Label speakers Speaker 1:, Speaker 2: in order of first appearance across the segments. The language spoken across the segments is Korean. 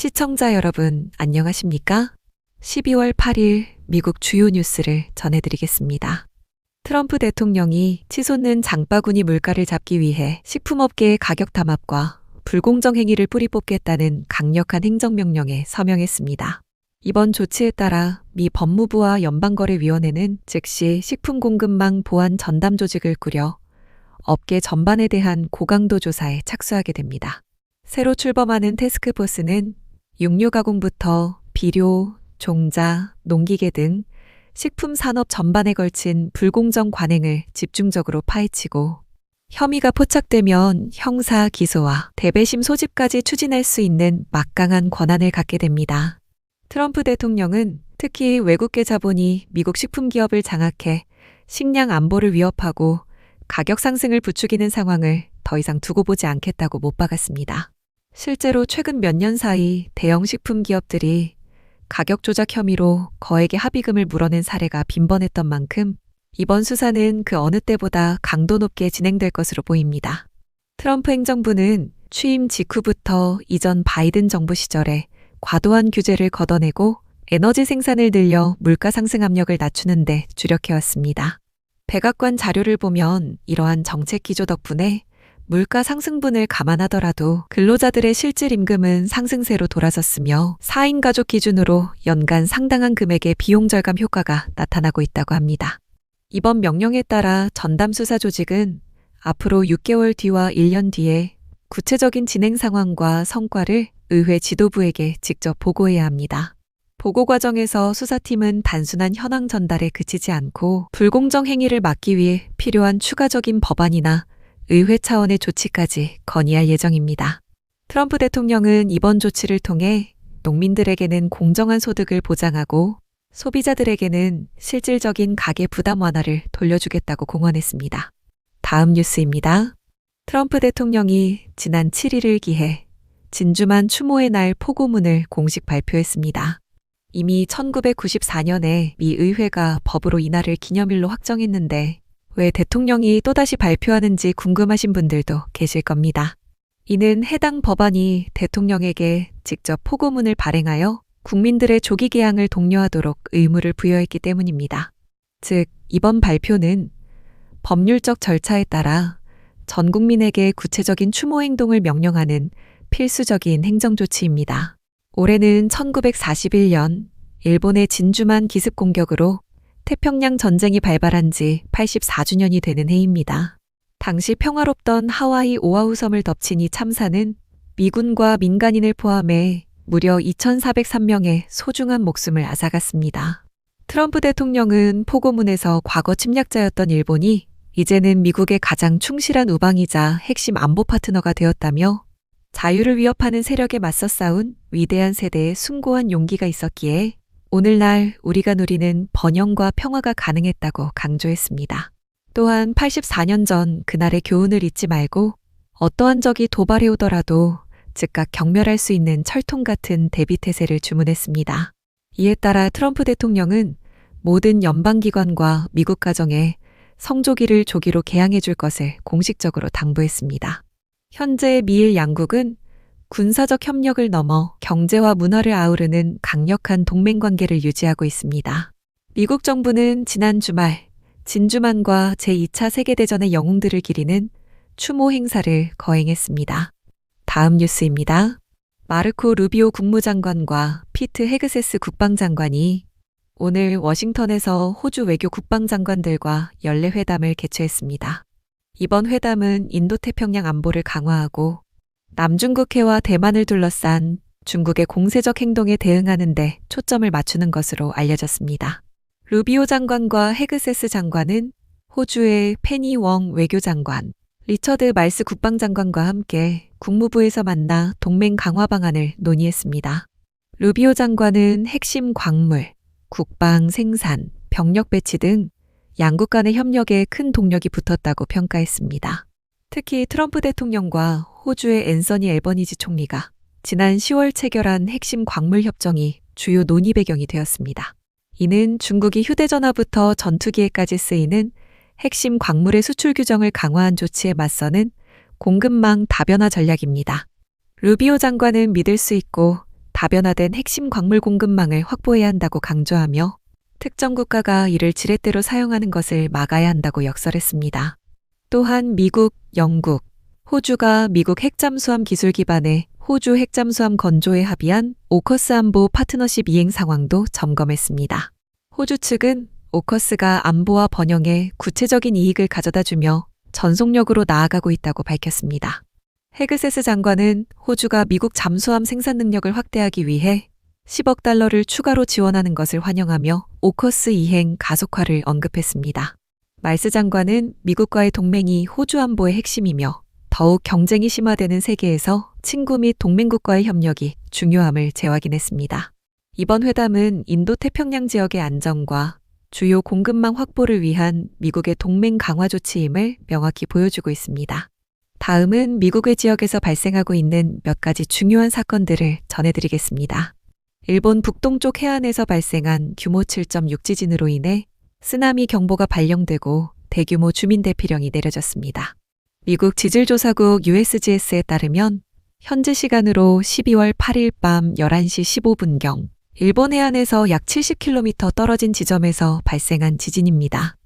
Speaker 1: 시청자 여러분, 안녕하십니까? 12월 8일 미국 주요 뉴스를 전해드리겠습니다. 트럼프 대통령이 치솟는 장바구니 물가를 잡기 위해 식품업계의 가격 담합과 불공정 행위를 뿌리 뽑겠다는 강력한 행정명령에 서명했습니다. 이번 조치에 따라 미 법무부와 연방거래위원회는 즉시 식품공급망 보안 전담 조직을 꾸려 업계 전반에 대한 고강도 조사에 착수하게 됩니다. 새로 출범하는 태스크포스는 육류 가공부터 비료, 종자, 농기계 등 식품 산업 전반에 걸친 불공정 관행을 집중적으로 파헤치고 혐의가 포착되면 형사 기소와 대배심 소집까지 추진할 수 있는 막강한 권한을 갖게 됩니다. 트럼프 대통령은 특히 외국계 자본이 미국 식품 기업을 장악해 식량 안보를 위협하고 가격 상승을 부추기는 상황을 더 이상 두고 보지 않겠다고 못 박았습니다. 실제로 최근 몇 년 사이 대형 식품 기업들이 가격 조작 혐의로 거액의 합의금을 물어낸 사례가 빈번했던 만큼 이번 수사는 그 어느 때보다 강도 높게 진행될 것으로 보입니다. 트럼프 행정부는 취임 직후부터 이전 바이든 정부 시절에 과도한 규제를 걷어내고 에너지 생산을 늘려 물가 상승 압력을 낮추는 데 주력해왔습니다. 백악관 자료를 보면 이러한 정책 기조 덕분에 물가 상승분을 감안하더라도 근로자들의 실질 임금은 상승세로 돌아섰으며 4인 가족 기준으로 연간 상당한 금액의 비용 절감 효과가 나타나고 있다고 합니다. 이번 명령에 따라 전담 수사 조직은 앞으로 6개월 뒤와 1년 뒤에 구체적인 진행 상황과 성과를 의회 지도부에게 직접 보고해야 합니다. 보고 과정에서 수사팀은 단순한 현황 전달에 그치지 않고 불공정 행위를 막기 위해 필요한 추가적인 법안이나 의회 차원의 조치까지 건의할 예정입니다. 트럼프 대통령은 이번 조치를 통해 농민들에게는 공정한 소득을 보장하고 소비자들에게는 실질적인 가계 부담 완화를 돌려주겠다고 공언했습니다. 다음 뉴스입니다. 트럼프 대통령이 지난 7일을 기해 진주만 추모의 날 포고문을 공식 발표했습니다. 이미 1994년에 미 의회가 법으로 이날을 기념일로 확정했는데 왜 대통령이 또다시 발표하는지 궁금하신 분들도 계실 겁니다. 이는 해당 법안이 대통령에게 직접 포고문을 발행하여 국민들의 조기 개항을 독려하도록 의무를 부여했기 때문입니다. 즉, 이번 발표는 법률적 절차에 따라 전 국민에게 구체적인 추모 행동을 명령하는 필수적인 행정조치입니다. 올해는 1941년 일본의 진주만 기습 공격으로 태평양 전쟁이 발발한 지 84주년이 되는 해입니다. 당시 평화롭던 하와이 오아후 섬을 덮친 이 참사는 미군과 민간인을 포함해 무려 2,403명의 소중한 목숨을 앗아갔습니다. 트럼프 대통령은 포고문에서 과거 침략자였던 일본이 이제는 미국의 가장 충실한 우방이자 핵심 안보 파트너가 되었다며 자유를 위협하는 세력에 맞서 싸운 위대한 세대의 숭고한 용기가 있었기에 오늘날 우리가 누리는 번영과 평화가 가능했다고 강조했습니다. 또한 84년 전 그날의 교훈을 잊지 말고 어떠한 적이 도발해 오더라도 즉각 경멸할 수 있는 철통 같은 대비태세를 주문했습니다. 이에 따라 트럼프 대통령은 모든 연방기관과 미국 가정에 성조기를 조기로 개항해 줄 것을 공식적으로 당부했습니다. 현재 미일 양국은 군사적 협력을 넘어 경제와 문화를 아우르는 강력한 동맹관계를 유지하고 있습니다. 미국 정부는 지난 주말 진주만과 제2차 세계대전의 영웅들을 기리는 추모 행사를 거행했습니다. 다음 뉴스입니다. 마르코 루비오 국무장관과 피트 헤그세스 국방장관이 오늘 워싱턴에서 호주 외교 국방장관들과 연례 회담을 개최했습니다. 이번 회담은 인도태평양 안보를 강화하고 남중국해와 대만을 둘러싼 중국의 공세적 행동에 대응하는 데 초점을 맞추는 것으로 알려졌습니다. 루비오 장관과 헤그세스 장관은 호주의 페니 웡 외교장관, 리처드 말스 국방장관과 함께 국무부에서 만나 동맹 강화 방안을 논의했습니다. 루비오 장관은 핵심 광물, 국방 생산, 병력 배치 등 양국 간의 협력에 큰 동력이 붙었다고 평가했습니다. 특히 트럼프 대통령과 호주의 앤서니 앨버니지 총리가 지난 10월 체결한 핵심 광물 협정이 주요 논의 배경이 되었습니다. 이는 중국이 휴대전화부터 전투기에까지 쓰이는 핵심 광물의 수출 규정을 강화한 조치에 맞서는 공급망 다변화 전략입니다. 루비오 장관은 믿을 수 있고 다변화된 핵심 광물 공급망을 확보해야 한다고 강조하며 특정 국가가 이를 지렛대로 사용하는 것을 막아야 한다고 역설했습니다. 또한 미국, 영국, 호주가 미국 핵잠수함 기술 기반의 호주 핵잠수함 건조에 합의한 오커스 안보 파트너십 이행 상황도 점검했습니다. 호주 측은 오커스가 안보와 번영에 구체적인 이익을 가져다주며 전속력으로 나아가고 있다고 밝혔습니다. 헤그세스 장관은 호주가 미국 잠수함 생산 능력을 확대하기 위해 10억 달러를 추가로 지원하는 것을 환영하며 오커스 이행 가속화를 언급했습니다. 말스 장관은 미국과의 동맹이 호주 안보의 핵심이며 더욱 경쟁이 심화되는 세계에서 친구 및 동맹국과의 협력이 중요함을 재확인했습니다. 이번 회담은 인도태평양 지역의 안정과 주요 공급망 확보를 위한 미국의 동맹 강화 조치임을 명확히 보여주고 있습니다. 다음은 미국의 지역에서 발생하고 있는 몇 가지 중요한 사건들을 전해드리겠습니다. 일본 북동쪽 해안에서 발생한 규모 7.6 지진으로 인해 쓰나미 경보가 발령되고 대규모 주민 대피령이 내려졌습니다. 미국 지질조사국 USGS에 따르면 현지 시간으로 12월 8일 밤 11시 15분경 일본 해안에서 약 70km 떨어진 지점에서 발생한 지진입니다.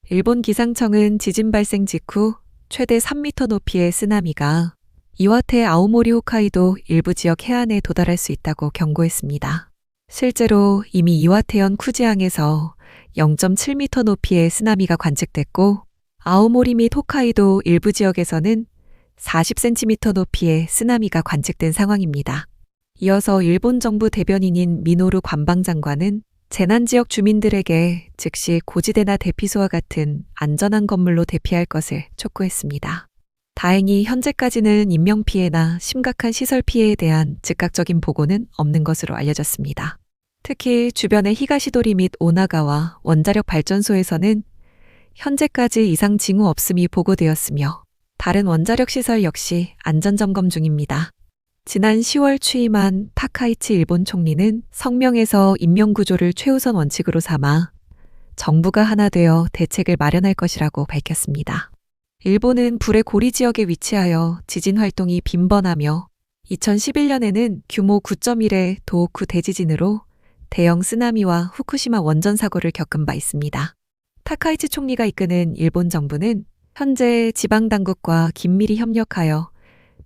Speaker 1: 일본 기상청은 지진 발생 직후 최대 3m 높이의 쓰나미가 이와테, 아오모리, 홋카이도 일부 지역 해안에 도달할 수 있다고 경고했습니다. 실제로 이미 이와테현 쿠지항에서 0.7m 높이의 쓰나미가 관측됐고 아오모리 및 홋카이도 일부 지역에서는 40cm 높이의 쓰나미가 관측된 상황입니다. 이어서 일본 정부 대변인인 미노루 관방장관은 재난지역 주민들에게 즉시 고지대나 대피소와 같은 안전한 건물로 대피할 것을 촉구했습니다. 다행히 현재까지는 인명피해나 심각한 시설 피해에 대한 즉각적인 보고는 없는 것으로 알려졌습니다. 특히 주변의 히가시도리 및 오나가와 원자력 발전소에서는 현재까지 이상 징후 없음이 보고되었으며 다른 원자력 시설 역시 안전점검 중입니다. 지난 10월 취임한 타카이치 일본 총리는 성명에서 인명구조를 최우선 원칙으로 삼아 정부가 하나 되어 대책을 마련할 것이라고 밝혔습니다. 일본은 불의 고리 지역에 위치하여 지진 활동이 빈번하며 2011년에는 규모 9.1의 도호쿠 대지진으로 대형 쓰나미와 후쿠시마 원전 사고를 겪은 바 있습니다. 타카이치 총리가 이끄는 일본 정부는 현재 지방당국과 긴밀히 협력하여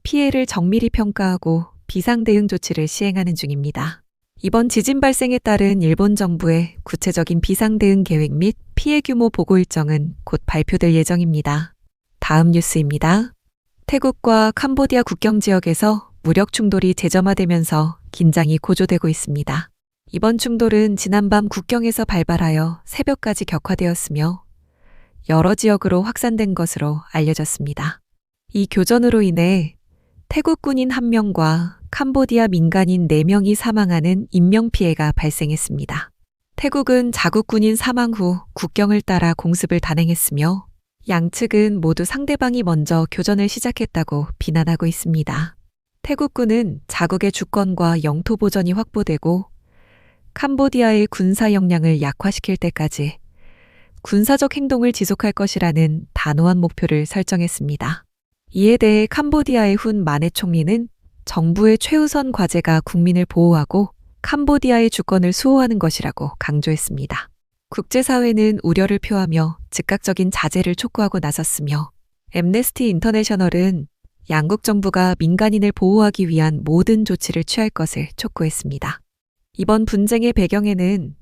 Speaker 1: 피해를 정밀히 평가하고 비상대응 조치를 시행하는 중입니다. 이번 지진 발생에 따른 일본 정부의 구체적인 비상대응 계획 및 피해 규모 보고 일정은 곧 발표될 예정입니다. 다음 뉴스입니다. 태국과 캄보디아 국경 지역에서 무력 충돌이 재점화되면서 긴장이 고조되고 있습니다. 이번 충돌은 지난밤 국경에서 발발하여 새벽까지 격화되었으며 여러 지역으로 확산된 것으로 알려졌습니다. 이 교전으로 인해 태국 군인 1명과 캄보디아 민간인 4명이 사망하는 인명피해가 발생했습니다. 태국은 자국 군인 사망 후 국경을 따라 공습을 단행했으며 양측은 모두 상대방이 먼저 교전을 시작했다고 비난하고 있습니다. 태국군은 자국의 주권과 영토 보전이 확보되고 캄보디아의 군사 역량을 약화시킬 때까지 군사적 행동을 지속할 것이라는 단호한 목표를 설정했습니다. 이에 대해 캄보디아의 훈 마네 총리는 정부의 최우선 과제가 국민을 보호하고 캄보디아의 주권을 수호하는 것이라고 강조했습니다. 국제사회는 우려를 표하며 즉각적인 자제를 촉구하고 나섰으며 앰네스티 인터내셔널은 양국 정부가 민간인을 보호하기 위한 모든 조치를 취할 것을 촉구했습니다. 이번 분쟁의 배경에는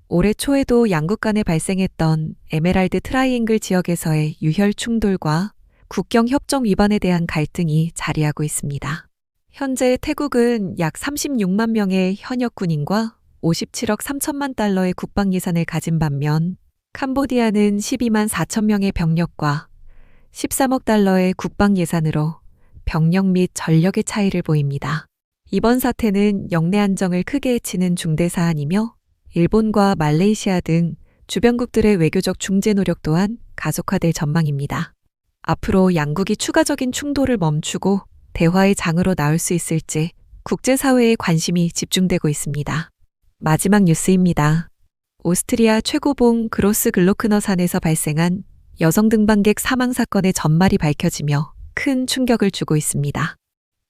Speaker 1: 올해 초에도 양국 간에 발생했던 에메랄드 트라이앵글 지역에서의 유혈 충돌과 국경 협정 위반에 대한 갈등이 자리하고 있습니다. 현재 태국은 약 36만 명의 현역 군인과 57억 3천만 달러의 국방 예산을 가진 반면 캄보디아는 12만 4천 명의 병력과 13억 달러의 국방 예산으로 병력 및 전력의 차이를 보입니다. 이번 사태는 영내 안정을 크게 해치는 중대 사안이며 일본과 말레이시아 등 주변국들의 외교적 중재 노력 또한 가속화될 전망입니다. 앞으로 양국이 추가적인 충돌을 멈추고 대화의 장으로 나올 수 있을지 국제사회의 관심이 집중되고 있습니다. 마지막 뉴스입니다. 오스트리아 최고봉 그로스 글로크너 산에서 발생한 여성 등반객 사망 사건의 전말이 밝혀지며 큰 충격을 주고 있습니다.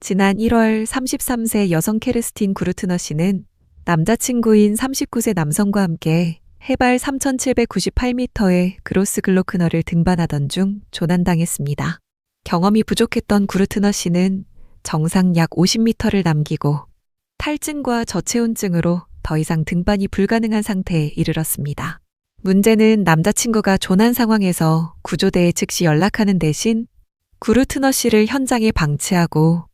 Speaker 1: 지난 1월 33세 여성 케르스틴 구르트너 씨는 남자친구인 39세 남성과 함께 해발 3,798m의 그로스글로크너를 등반하던 중 조난당했습니다. 경험이 부족했던 구르트너 씨는 정상 약 50m를 남기고 탈진과 저체온증으로 더 이상 등반이 불가능한 상태에 이르렀습니다. 문제는 남자친구가 조난 상황에서 구조대에 즉시 연락하는 대신 구르트너 씨를 현장에 방치하고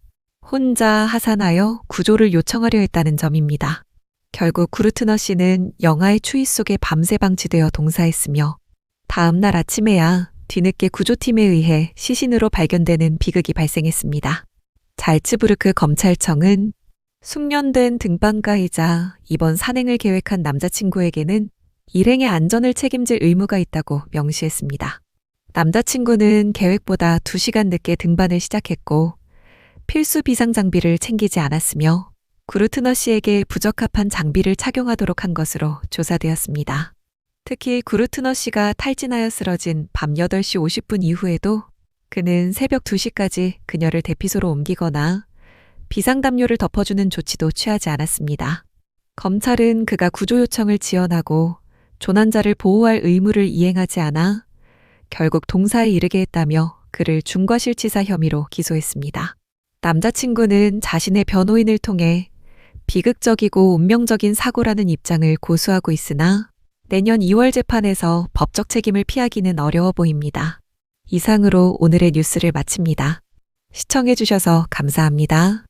Speaker 1: 혼자 하산하여 구조를 요청하려 했다는 점입니다. 결국 구르트너 씨는 영하의 추위 속에 밤새 방치되어 동사했으며 다음 날 아침에야 뒤늦게 구조팀에 의해 시신으로 발견되는 비극이 발생했습니다. 잘츠부르크 검찰청은 숙련된 등반가이자 이번 산행을 계획한 남자친구에게는 일행의 안전을 책임질 의무가 있다고 명시했습니다. 남자친구는 계획보다 2시간 늦게 등반을 시작했고 필수 비상 장비를 챙기지 않았으며 구르트너 씨에게 부적합한 장비를 착용하도록 한 것으로 조사되었습니다. 특히 구르트너 씨가 탈진하여 쓰러진 밤 8시 50분 이후에도 그는 새벽 2시까지 그녀를 대피소로 옮기거나 비상담요를 덮어주는 조치도 취하지 않았습니다. 검찰은 그가 구조 요청을 지연하고 조난자를 보호할 의무를 이행하지 않아 결국 동사에 이르게 했다며 그를 중과실치사 혐의로 기소했습니다. 남자친구는 자신의 변호인을 통해 비극적이고 운명적인 사고라는 입장을 고수하고 있으나 내년 2월 재판에서 법적 책임을 피하기는 어려워 보입니다. 이상으로 오늘의 뉴스를 마칩니다. 시청해주셔서 감사합니다.